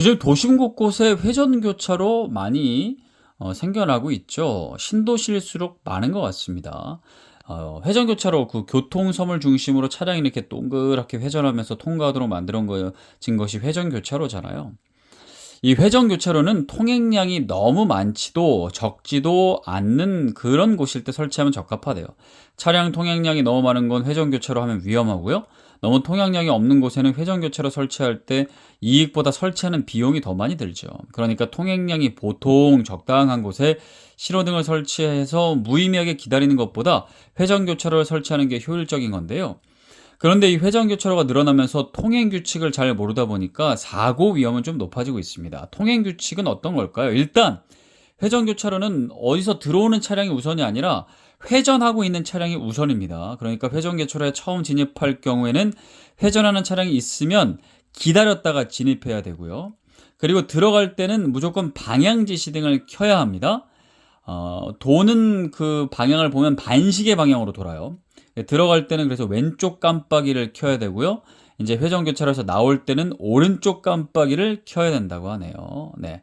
요즘 도심 곳곳에 회전교차로 많이 생겨나고 있죠. 신도시일수록 많은 것 같습니다. 회전교차로 그 교통섬을 중심으로 차량이 이렇게 동그랗게 회전하면서 통과하도록 만들어진 것이 회전교차로잖아요. 이 회전교차로는 통행량이 너무 많지도 적지도 않는 그런 곳일 때 설치하면 적합하대요. 차량 통행량이 너무 많은 건 회전교차로 하면 위험하고요. 너무 통행량이 없는 곳에는 회전교차로 설치할 때 이익보다 설치하는 비용이 더 많이 들죠. 그러니까 통행량이 보통 적당한 곳에 신호등을 설치해서 무의미하게 기다리는 것보다 회전교차로를 설치하는 게 효율적인 건데요. 그런데 이 회전교차로가 늘어나면서 통행규칙을 잘 모르다 보니까 사고 위험은 좀 높아지고 있습니다. 통행규칙은 어떤 걸까요? 일단 회전교차로는 어디서 들어오는 차량이 우선이 아니라 회전하고 있는 차량이 우선입니다. 그러니까 회전교차로에 처음 진입할 경우에는 회전하는 차량이 있으면 기다렸다가 진입해야 되고요. 그리고 들어갈 때는 무조건 방향지시등을 켜야 합니다. 도는 그 방향을 보면 반시계 방향으로 돌아요. 들어갈 때는 그래서 왼쪽 깜빡이를 켜야 되고요. 이제 회전교차로에서 나올 때는 오른쪽 깜빡이를 켜야 된다고 하네요. 네.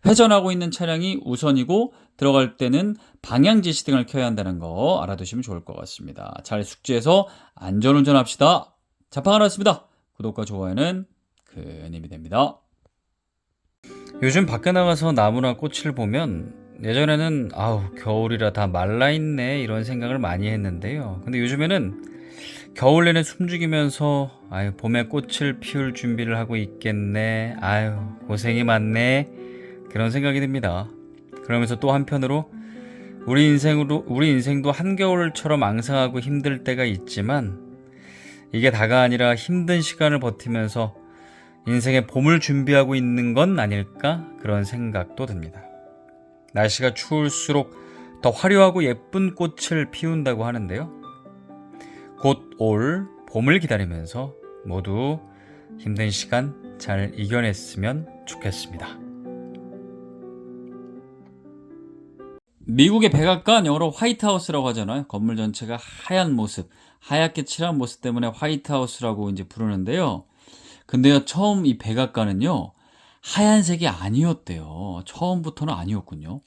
회전하고 있는 차량이 우선이고 들어갈 때는 방향지시등을 켜야 한다는 거 알아두시면 좋을 것 같습니다. 잘 숙지해서 안전운전합시다. 자팡 알았습니다. 구독과 좋아요는 큰 힘이 됩니다. 요즘 밖에 나가서 나무나 꽃을 보면 예전에는 아우 겨울이라 다 말라있네 이런 생각을 많이 했는데요. 근데 요즘에는 겨울 내내 숨죽이면서 아유 봄에 꽃을 피울 준비를 하고 있겠네, 아유 고생이 많네, 그런 생각이 듭니다. 그러면서 또 한편으로 우리 인생도 한겨울처럼 앙상하고 힘들 때가 있지만 이게 다가 아니라 힘든 시간을 버티면서 인생의 봄을 준비하고 있는 건 아닐까, 그런 생각도 듭니다. 날씨가 추울수록 더 화려하고 예쁜 꽃을 피운다고 하는데요. 곧 올 봄을 기다리면서 모두 힘든 시간 잘 이겨냈으면 좋겠습니다. 미국의 백악관, 영어로 화이트하우스라고 하잖아요. 건물 전체가 하얀 모습, 하얗게 칠한 모습 때문에 화이트하우스라고 이제 부르는데요. 근데요, 처음 이 백악관은요, 하얀색이 아니었대요. 처음부터는 아니었군요.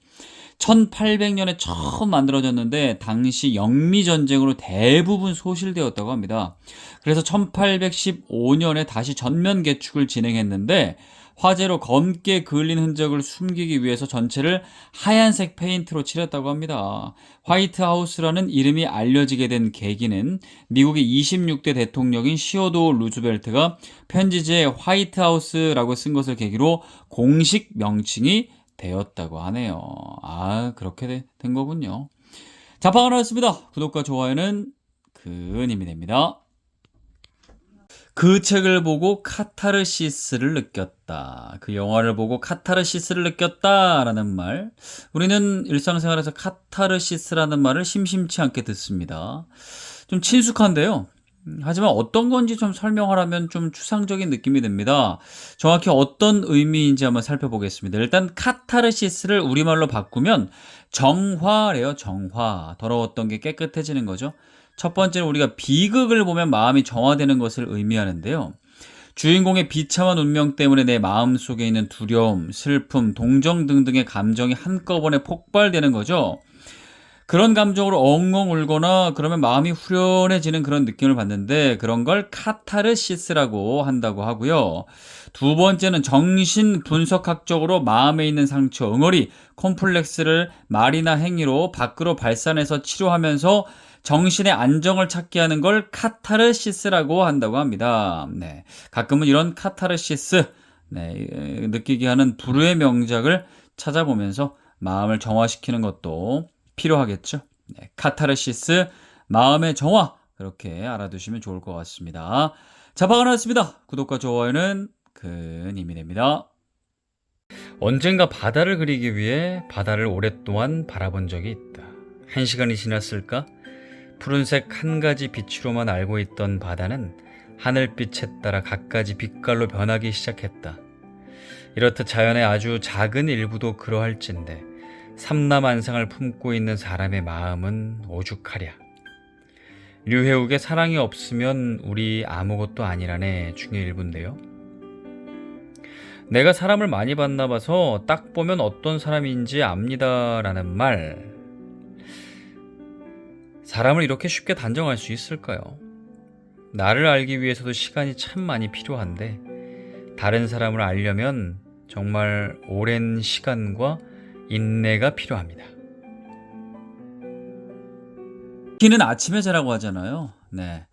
1800년에 처음 만들어졌는데 당시 영미전쟁으로 대부분 소실되었다고 합니다. 그래서 1815년에 다시 전면 개축을 진행했는데 화재로 검게 그을린 흔적을 숨기기 위해서 전체를 하얀색 페인트로 칠했다고 합니다. 화이트하우스라는 이름이 알려지게 된 계기는 미국의 26대 대통령인 시어도어 루즈벨트가 편지지에 화이트하우스라고 쓴 것을 계기로 공식 명칭이 되었다고 하네요. 아, 그렇게 된 거군요. 자팡 하나였습니다. 구독과 좋아요는 큰 힘이 됩니다. 그 책을 보고 카타르시스를 느꼈다. 그 영화를 보고 카타르시스를 느꼈다라는 말. 우리는 일상생활에서 카타르시스라는 말을 심심치 않게 듣습니다. 좀 친숙한데요. 하지만 어떤 건지 좀 설명하라면 좀 추상적인 느낌이 듭니다. 정확히 어떤 의미인지 한번 살펴보겠습니다. 일단 카타르시스를 우리말로 바꾸면 정화래요. 정화. 더러웠던 게 깨끗해지는 거죠. 첫 번째는 우리가 비극을 보면 마음이 정화되는 것을 의미하는데요. 주인공의 비참한 운명 때문에 내 마음속에 있는 두려움, 슬픔, 동정 등등의 감정이 한꺼번에 폭발되는 거죠. 그런 감정으로 엉엉 울거나 그러면 마음이 후련해지는 그런 느낌을 받는데 그런 걸 카타르시스라고 한다고 하고요. 두 번째는 정신 분석학적으로 마음에 있는 상처, 응어리, 콤플렉스를 말이나 행위로 밖으로 발산해서 치료하면서 정신의 안정을 찾게 하는 걸 카타르시스라고 한다고 합니다. 네. 가끔은 이런 카타르시스, 네, 느끼게 하는 불후의 명작을 찾아보면서 마음을 정화시키는 것도 필요하겠죠. 네, 카타르시스, 마음의 정화, 그렇게 알아두시면 좋을 것 같습니다. 자, 박아놨습니다. 구독과 좋아요는 큰 힘이 됩니다. 언젠가 바다를 그리기 위해 바다를 오랫동안 바라본 적이 있다. 1시간이 지났을까? 푸른색 한 가지 빛으로만 알고 있던 바다는 하늘빛에 따라 갖가지 빛깔로 변하기 시작했다. 이렇듯 자연의 아주 작은 일부도 그러할진데 삼라만상을 품고 있는 사람의 마음은 오죽하랴. 류해욱의 사랑이 없으면 우리 아무것도 아니라네 중의 일부인데요. 내가 사람을 많이 봤나 봐서 딱 보면 어떤 사람인지 압니다라는 말. 사람을 이렇게 쉽게 단정할 수 있을까요? 나를 알기 위해서도 시간이 참 많이 필요한데 다른 사람을 알려면 정말 오랜 시간과 인내가 필요합니다. 키는 아침에 재라고 하잖아요. 네.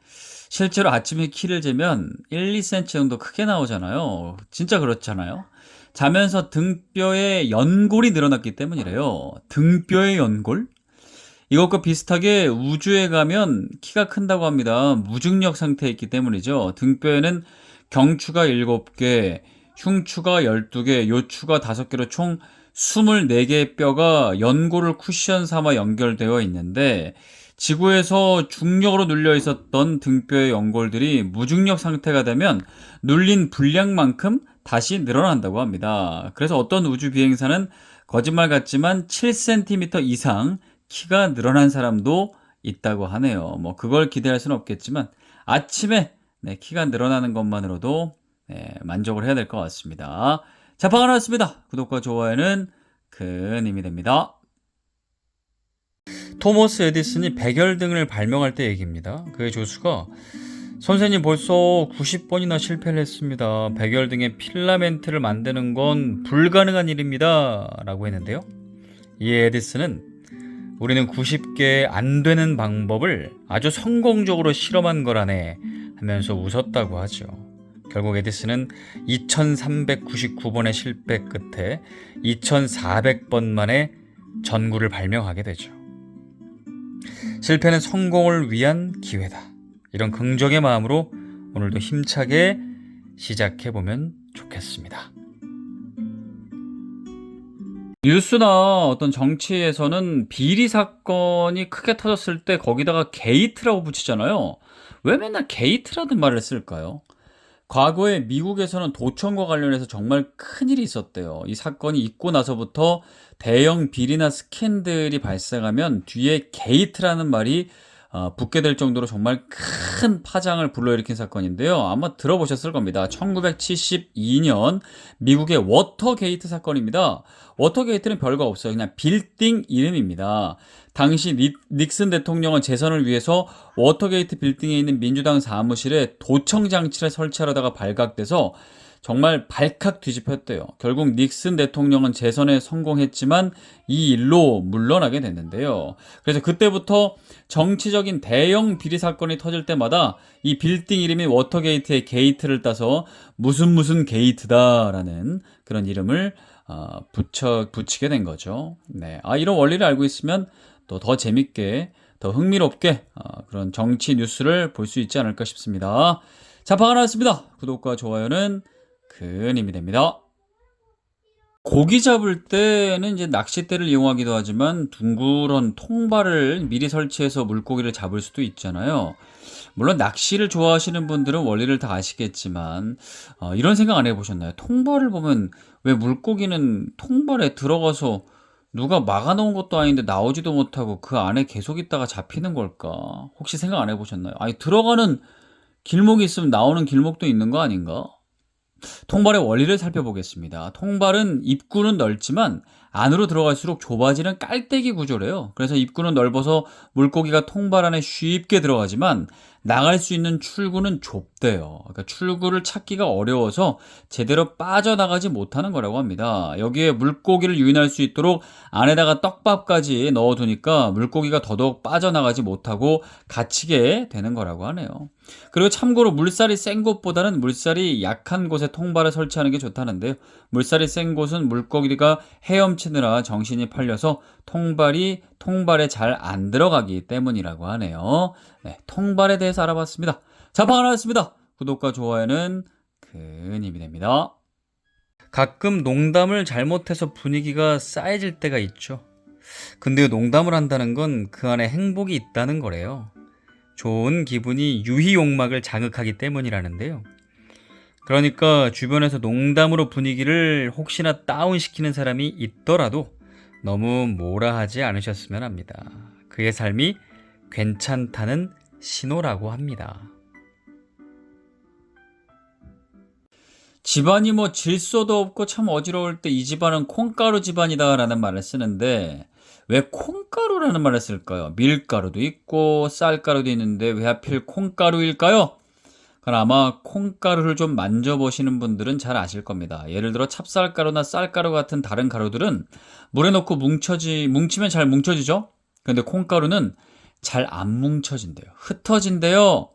실제로 아침에 키를 재면 1-2cm 정도 크게 나오잖아요. 진짜 그렇잖아요. 자면서 등뼈에 연골이 늘어났기 때문이래요. 등뼈의 연골? 이것과 비슷하게 우주에 가면 키가 큰다고 합니다. 무중력 상태에 있기 때문이죠. 등뼈에는 경추가 7개, 흉추가 12개, 요추가 5개로 총 24개의 뼈가 연골을 쿠션 삼아 연결되어 있는데 지구에서 중력으로 눌려 있었던 등뼈의 연골들이 무중력 상태가 되면 눌린 분량만큼 다시 늘어난다고 합니다. 그래서 어떤 우주 비행사는 거짓말 같지만 7cm 이상 키가 늘어난 사람도 있다고 하네요. 뭐 그걸 기대할 수는 없겠지만 아침에 키가 늘어나는 것만으로도 만족을 해야 될 것 같습니다. 자, 방금 나왔습니다. 구독과 좋아요는 큰 힘이 됩니다. 토머스 에디슨이 백열등을 발명할 때 얘기입니다. 그의 조수가 선생님 벌써 90번이나 실패를 했습니다. 백열등의 필라멘트를 만드는 건 불가능한 일입니다. 라고 했는데요. 이에 에디슨은 우리는 90개 안 되는 방법을 아주 성공적으로 실험한 거라네 하면서 웃었다고 하죠. 결국 에디슨은 2399번의 실패 끝에 2400번 만에 전구를 발명하게 되죠. 실패는 성공을 위한 기회다. 이런 긍정의 마음으로 오늘도 힘차게 시작해보면 좋겠습니다. 뉴스나 어떤 정치에서는 비리 사건이 크게 터졌을 때 거기다가 게이트라고 붙이잖아요. 왜 맨날 게이트라는 말을 쓸까요? 과거에 미국에서는 도청과 관련해서 정말 큰일이 있었대요. 이 사건이 있고 나서부터 대형 비리나 스캔들이 발생하면 뒤에 게이트라는 말이 붙게 될 정도로 정말 큰 파장을 불러일으킨 사건인데요. 아마 들어보셨을 겁니다. 1972년 미국의 워터게이트 사건입니다. 워터게이트는 별거 없어요. 그냥 빌딩 이름입니다. 당시 닉슨 대통령은 재선을 위해서 워터게이트 빌딩에 있는 민주당 사무실에 도청 장치를 설치하려다가 발각돼서 정말 발칵 뒤집혔대요. 결국 닉슨 대통령은 재선에 성공했지만 이 일로 물러나게 됐는데요. 그래서 그때부터 정치적인 대형 비리 사건이 터질 때마다 이 빌딩 이름이 워터게이트의 게이트를 따서 무슨 게이트다라는 그런 이름을 붙이게 된 거죠. 네. 이런 원리를 알고 있으면 또 더 재밌게, 더 흥미롭게 그런 정치 뉴스를 볼 수 있지 않을까 싶습니다. 자, 방금 나왔습니다. 구독과 좋아요는 큰 힘이 됩니다. 고기 잡을 때는 이제 낚싯대를 이용하기도 하지만 둥그런 통발을 미리 설치해서 물고기를 잡을 수도 있잖아요. 물론 낚시를 좋아하시는 분들은 원리를 다 아시겠지만 이런 생각 안 해보셨나요? 통발을 보면 왜 물고기는 통발에 들어가서 누가 막아놓은 것도 아닌데 나오지도 못하고 그 안에 계속 있다가 잡히는 걸까? 혹시 생각 안 해보셨나요? 아니, 들어가는 길목이 있으면 나오는 길목도 있는 거 아닌가? 통발의 원리를 살펴보겠습니다. 통발은 입구는 넓지만 안으로 들어갈수록 좁아지는 깔때기 구조래요. 그래서 입구는 넓어서 물고기가 통발 안에 쉽게 들어가지만 나갈 수 있는 출구는 좁대요. 그러니까 출구를 찾기가 어려워서 제대로 빠져나가지 못하는 거라고 합니다. 여기에 물고기를 유인할 수 있도록 안에다가 떡밥까지 넣어두니까 물고기가 더더욱 빠져나가지 못하고 갇히게 되는 거라고 하네요. 그리고 참고로 물살이 센 곳보다는 물살이 약한 곳에 통발을 설치하는 게 좋다는데요. 물살이 센 곳은 물고기가 헤엄치느라 정신이 팔려서 통발에 잘 안 들어가기 때문이라고 하네요. 네, 통발에 대해서 알아봤습니다. 자, 방금 나왔습니다. 구독과 좋아요는 큰 힘이 됩니다. 가끔 농담을 잘못해서 분위기가 싸해질 때가 있죠. 근데 농담을 한다는 건 그 안에 행복이 있다는 거래요. 좋은 기분이 유희용막을 자극하기 때문이라는데요. 그러니까 주변에서 농담으로 분위기를 혹시나 다운시키는 사람이 있더라도 너무 뭐라 하지 않으셨으면 합니다. 그의 삶이 괜찮다는 신호라고 합니다. 집안이 뭐 질소도 없고 참 어지러울 때 이 집안은 콩가루 집안이다라는 말을 쓰는데 왜 콩가루라는 말을 쓸까요? 밀가루도 있고 쌀가루도 있는데 왜 하필 콩가루일까요? 그럼 아마 콩가루를 좀 만져보시는 분들은 잘 아실 겁니다. 예를 들어 찹쌀가루나 쌀가루 같은 다른 가루들은 물에 넣고 뭉치면 잘 뭉쳐지죠? 근데 콩가루는 잘 안 뭉쳐진대요. 흩어진대요.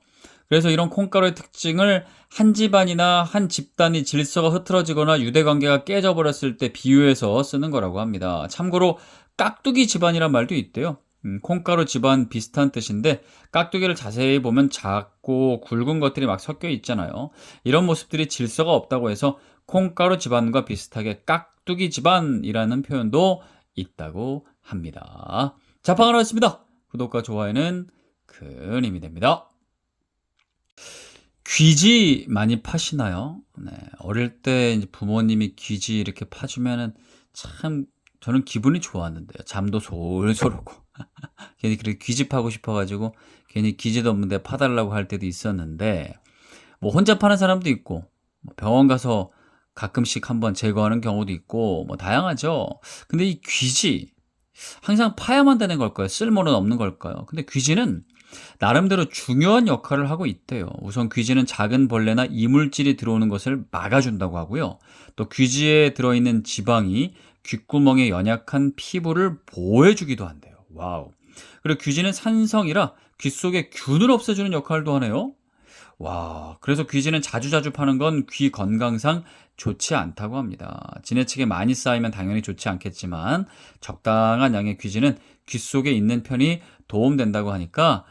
그래서 이런 콩가루의 특징을 한 집안이나 한 집단이 질서가 흐트러지거나 유대관계가 깨져버렸을 때 비유해서 쓰는 거라고 합니다. 참고로 깍두기 집안이란 말도 있대요. 콩가루 집안 비슷한 뜻인데 깍두기를 자세히 보면 작고 굵은 것들이 막 섞여 있잖아요. 이런 모습들이 질서가 없다고 해서 콩가루 집안과 비슷하게 깍두기 집안이라는 표현도 있다고 합니다. 자판을 하겠습니다. 구독과 좋아요는 큰 힘이 됩니다. 귀지 많이 파시나요? 네, 어릴 때 이제 부모님이 귀지 이렇게 파주면은 참 저는 기분이 좋았는데요. 잠도 솔솔 오고. 괜히 그렇게 귀지 파고 싶어가지고 괜히 귀지도 없는데 파달라고 할 때도 있었는데 뭐 혼자 파는 사람도 있고 뭐 병원 가서 가끔씩 한번 제거하는 경우도 있고 뭐 다양하죠. 근데 이 귀지 항상 파야만 되는 걸까요? 쓸모는 없는 걸까요? 근데 귀지는 나름대로 중요한 역할을 하고 있대요. 우선 귀지는 작은 벌레나 이물질이 들어오는 것을 막아준다고 하고요. 또 귀지에 들어있는 지방이 귓구멍에 연약한 피부를 보호해주기도 한대요. 와우. 그리고 귀지는 산성이라 귀 속에 균을 없애주는 역할도 하네요. 와, 그래서 귀지는 자주자주 파는 건 귀 건강상 좋지 않다고 합니다. 지나치게 많이 쌓이면 당연히 좋지 않겠지만 적당한 양의 귀지는 귀 속에 있는 편이 도움된다고 하니까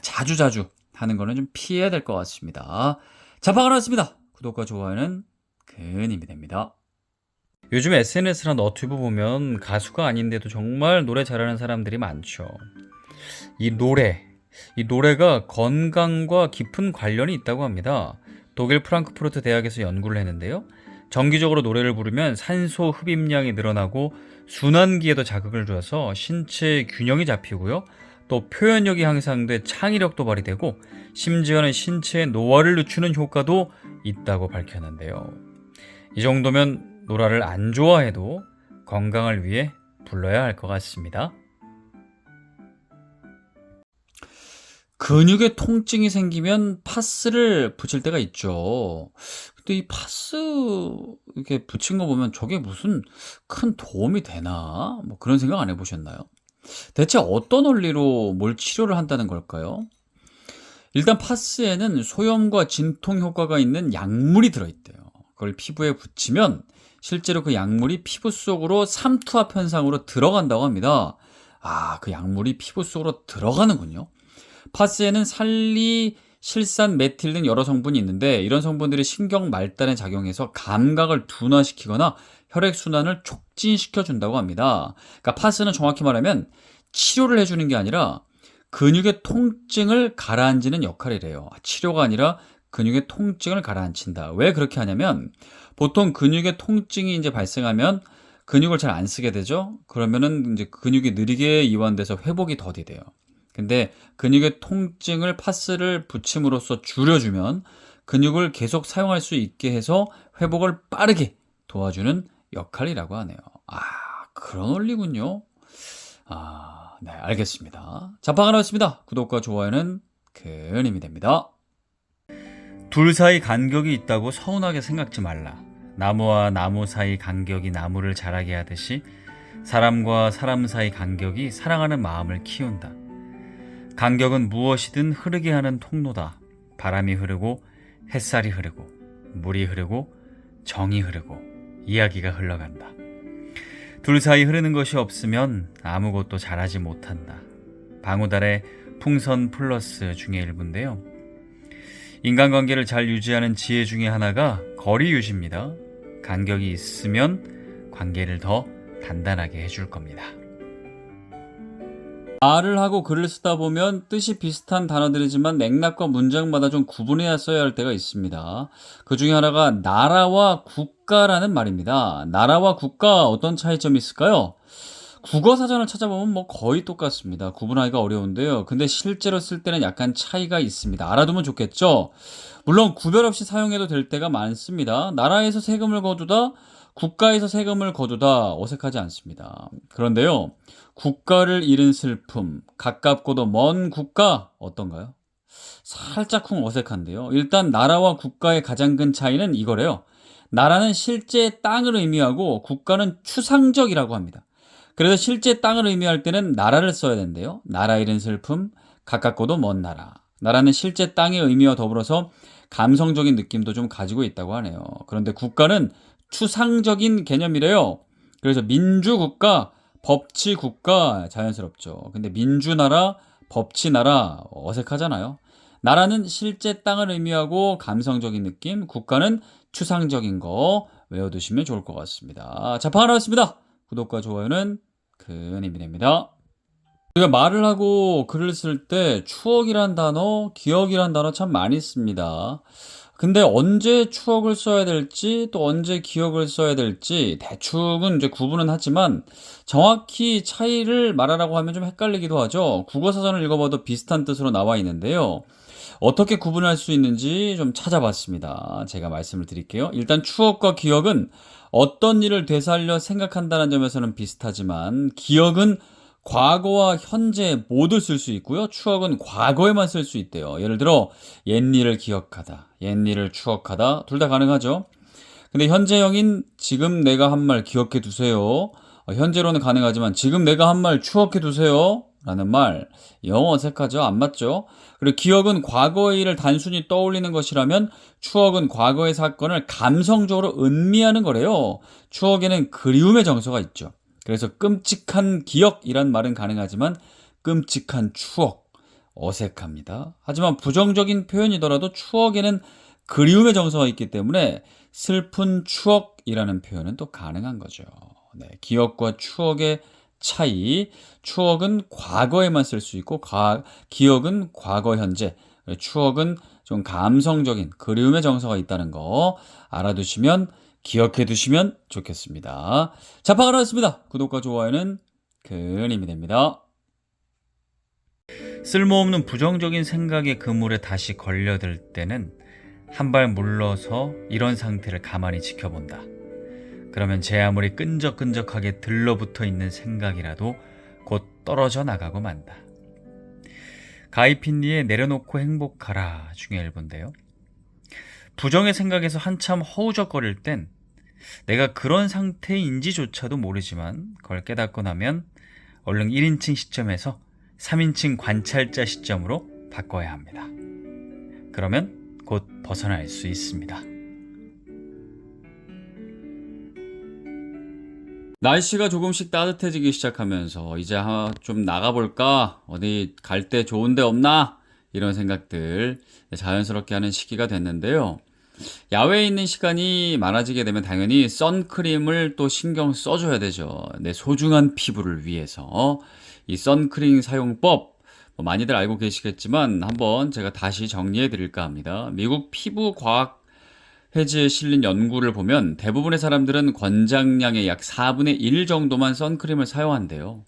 자주자주 하는 거는 좀 피해야 될 것 같습니다. 자판을 왔습니다. 구독과 좋아요는 큰 힘이 됩니다. 요즘 SNS나 너튜브 보면 가수가 아닌데도 정말 노래 잘하는 사람들이 많죠. 이 노래가 건강과 깊은 관련이 있다고 합니다. 독일 프랑크푸르트 대학에서 연구를 했는데요. 정기적으로 노래를 부르면 산소 흡입량이 늘어나고 순환기에도 자극을 줘서 신체 균형이 잡히고요. 또 표현력이 향상돼 창의력도 발휘되고 심지어는 신체에 노화를 늦추는 효과도 있다고 밝혔는데요. 이 정도면 노래를 안 좋아해도 건강을 위해 불러야 할 것 같습니다. 근육에 통증이 생기면 파스를 붙일 때가 있죠. 근데 이 파스 이렇게 붙인 거 보면 저게 무슨 큰 도움이 되나? 뭐 그런 생각 안 해보셨나요? 대체 어떤 원리로 뭘 치료를 한다는 걸까요? 일단 파스에는 소염과 진통 효과가 있는 약물이 들어있대요. 그걸 피부에 붙이면 실제로 그 약물이 피부 속으로 삼투압 현상으로 들어간다고 합니다. 그 약물이 피부 속으로 들어가는군요. 파스에는 살리, 실산, 메틸 등 여러 성분이 있는데 이런 성분들이 신경 말단에 작용해서 감각을 둔화시키거나 혈액순환을 촉진시켜 준다고 합니다. 그러니까 파스는 정확히 말하면 치료를 해주는 게 아니라 근육의 통증을 가라앉히는 역할이래요. 치료가 아니라 근육의 통증을 가라앉힌다. 왜 그렇게 하냐면 보통 근육의 통증이 이제 발생하면 근육을 잘 안 쓰게 되죠. 그러면은 이제 근육이 느리게 이완돼서 회복이 더디돼요. 근데 근육의 통증을 파스를 붙임으로써 줄여주면 근육을 계속 사용할 수 있게 해서 회복을 빠르게 도와주는 역할이라고 하네요. 그런 원리군요. 네, 알겠습니다. 자판을 하겠습니다. 구독과 좋아요는 큰 힘이 됩니다. 둘 사이 간격이 있다고 서운하게 생각지 말라. 나무와 나무 사이 간격이 나무를 자라게 하듯이 사람과 사람 사이 간격이 사랑하는 마음을 키운다. 간격은 무엇이든 흐르게 하는 통로다. 바람이 흐르고 햇살이 흐르고 물이 흐르고 정이 흐르고 이야기가 흘러간다. 둘 사이 흐르는 것이 없으면 아무것도 잘하지 못한다. 방우달의 풍선 플러스 중의 일부인데요. 인간관계를 잘 유지하는 지혜 중에 하나가 거리 유지입니다. 간격이 있으면 관계를 더 단단하게 해줄 겁니다. 말을 하고 글을 쓰다 보면 뜻이 비슷한 단어들이지만 맥락과 문장마다 좀 구분해야 써야 할 때가 있습니다. 그 중에 하나가 나라와 국가라는 말입니다. 나라와 국가 어떤 차이점이 있을까요? 국어 사전을 찾아보면 뭐 거의 똑같습니다. 구분하기가 어려운데요. 근데 실제로 쓸 때는 약간 차이가 있습니다. 알아두면 좋겠죠? 물론 구별 없이 사용해도 될 때가 많습니다. 나라에서 세금을 거두다, 국가에서 세금을 거두다 어색하지 않습니다. 그런데요, 국가를 잃은 슬픔, 가깝고도 먼 국가 어떤가요? 살짝쿵 어색한데요. 일단 나라와 국가의 가장 큰 차이는 이거래요. 나라는 실제 땅을 의미하고 국가는 추상적이라고 합니다. 그래서 실제 땅을 의미할 때는 나라를 써야 된대요. 나라 잃은 슬픔, 가깝고도 먼 나라. 나라는 실제 땅의 의미와 더불어서 감성적인 느낌도 좀 가지고 있다고 하네요. 그런데 국가는 추상적인 개념이래요. 그래서 민주국가, 법치국가 자연스럽죠. 근데 민주나라, 법치나라 어색하잖아요. 나라는 실제 땅을 의미하고 감성적인 느낌, 국가는 추상적인 거 외워두시면 좋을 것 같습니다. 자, 반갑습니다. 구독과 좋아요는 큰 힘이 됩니다. 우리가 말을 하고 글을 쓸 때 추억이란 단어, 기억이란 단어 참 많이 씁니다. 근데 언제 추억을 써야 될지 또 언제 기억을 써야 될지 대충은 이제 구분은 하지만 정확히 차이를 말하라고 하면 좀 헷갈리기도 하죠. 국어 사전을 읽어봐도 비슷한 뜻으로 나와 있는데요. 어떻게 구분할 수 있는지 좀 찾아봤습니다. 제가 말씀을 드릴게요. 일단 추억과 기억은 어떤 일을 되살려 생각한다는 점에서는 비슷하지만 기억은 과거와 현재 모두 쓸 수 있고요. 추억은 과거에만 쓸 수 있대요. 예를 들어 옛일을 기억하다, 옛일을 추억하다 둘 다 가능하죠. 근데 현재형인 지금 내가 한 말 기억해 두세요. 현재로는 가능하지만 지금 내가 한 말 추억해 두세요. 라는 말 영 어색하죠? 안 맞죠? 그리고 기억은 과거의 일을 단순히 떠올리는 것이라면 추억은 과거의 사건을 감성적으로 음미하는 거래요. 추억에는 그리움의 정서가 있죠. 그래서 끔찍한 기억이란 말은 가능하지만 끔찍한 추억 어색합니다. 하지만 부정적인 표현이더라도 추억에는 그리움의 정서가 있기 때문에 슬픈 추억이라는 표현은 또 가능한 거죠. 네, 기억과 추억의 차이. 추억은 과거에만 쓸 수 있고 기억은 과거 현재. 추억은 좀 감성적인 그리움의 정서가 있다는 거 알아두시면 기억해 두시면 좋겠습니다. 자, 반갑습니다. 구독과 좋아요는 큰 힘이 됩니다. 쓸모없는 부정적인 생각의 그물에 다시 걸려들 때는 한 발 물러서 이런 상태를 가만히 지켜본다. 그러면 제 아무리 끈적끈적하게 들러붙어 있는 생각이라도 곧 떨어져 나가고 만다. 가이핀리의 내려놓고 행복하라 중에 일부인데요. 부정의 생각에서 한참 허우적거릴 땐 내가 그런 상태인지조차도 모르지만 그걸 깨닫고 나면 얼른 1인칭 시점에서 3인칭 관찰자 시점으로 바꿔야 합니다. 그러면 곧 벗어날 수 있습니다. 날씨가 조금씩 따뜻해지기 시작하면서 이제 좀 나가볼까? 어디 갈 때 좋은 데 없나? 이런 생각들 자연스럽게 하는 시기가 됐는데요. 야외에 있는 시간이 많아지게 되면 당연히 선크림을 또 신경 써줘야 되죠. 내 소중한 피부를 위해서. 이 선크림 사용법 많이들 알고 계시겠지만 한번 제가 다시 정리해 드릴까 합니다. 미국 피부과학 회지에 실린 연구를 보면 대부분의 사람들은 권장량의 약 4분의 1 정도만 선크림을 사용한대요.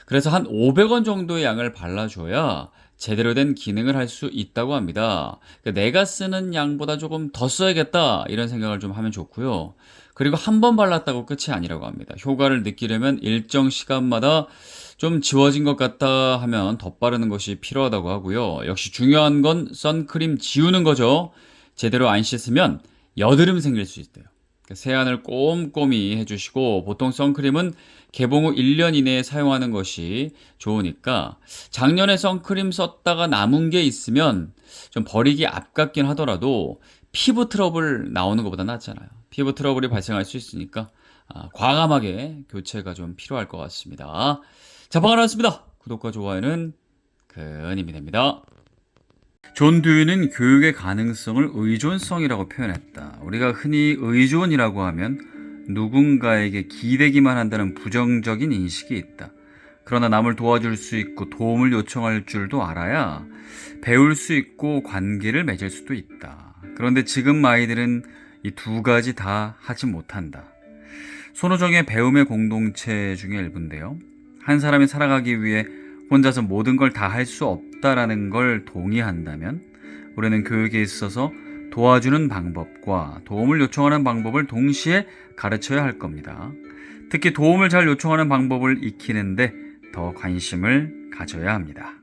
그래서 한 500원 정도의 양을 발라줘야 제대로 된 기능을 할 수 있다고 합니다. 그러니까 내가 쓰는 양보다 조금 더 써야겠다 이런 생각을 좀 하면 좋고요. 그리고 한 번 발랐다고 끝이 아니라고 합니다. 효과를 느끼려면 일정 시간마다 좀 지워진 것 같다 하면 덧바르는 것이 필요하다고 하고요. 역시 중요한 건 선크림 지우는 거죠. 제대로 안 씻으면 여드름 생길 수 있대요. 세안을 꼼꼼히 해주시고 보통 선크림은 개봉 후 1년 이내에 사용하는 것이 좋으니까 작년에 선크림 썼다가 남은 게 있으면 좀 버리기 아깝긴 하더라도 피부 트러블 나오는 것보다 낫잖아요. 피부 트러블이 발생할 수 있으니까 과감하게 교체가 좀 필요할 것 같습니다. 자, 반갑습니다. 구독과 좋아요는 큰 힘이 됩니다. 존 듀이는 교육의 가능성을 의존성이라고 표현했다. 우리가 흔히 의존이라고 하면 누군가에게 기대기만 한다는 부정적인 인식이 있다. 그러나 남을 도와줄 수 있고 도움을 요청할 줄도 알아야 배울 수 있고 관계를 맺을 수도 있다. 그런데 지금 아이들은 이 두 가지 다 하지 못한다. 손호정의 배움의 공동체 중에 일부인데요. 한 사람이 살아가기 위해 혼자서 모든 걸 다 할 수 없다라는 걸 동의한다면 우리는 교육에 있어서 도와주는 방법과 도움을 요청하는 방법을 동시에 가르쳐야 할 겁니다. 특히 도움을 잘 요청하는 방법을 익히는데 더 관심을 가져야 합니다.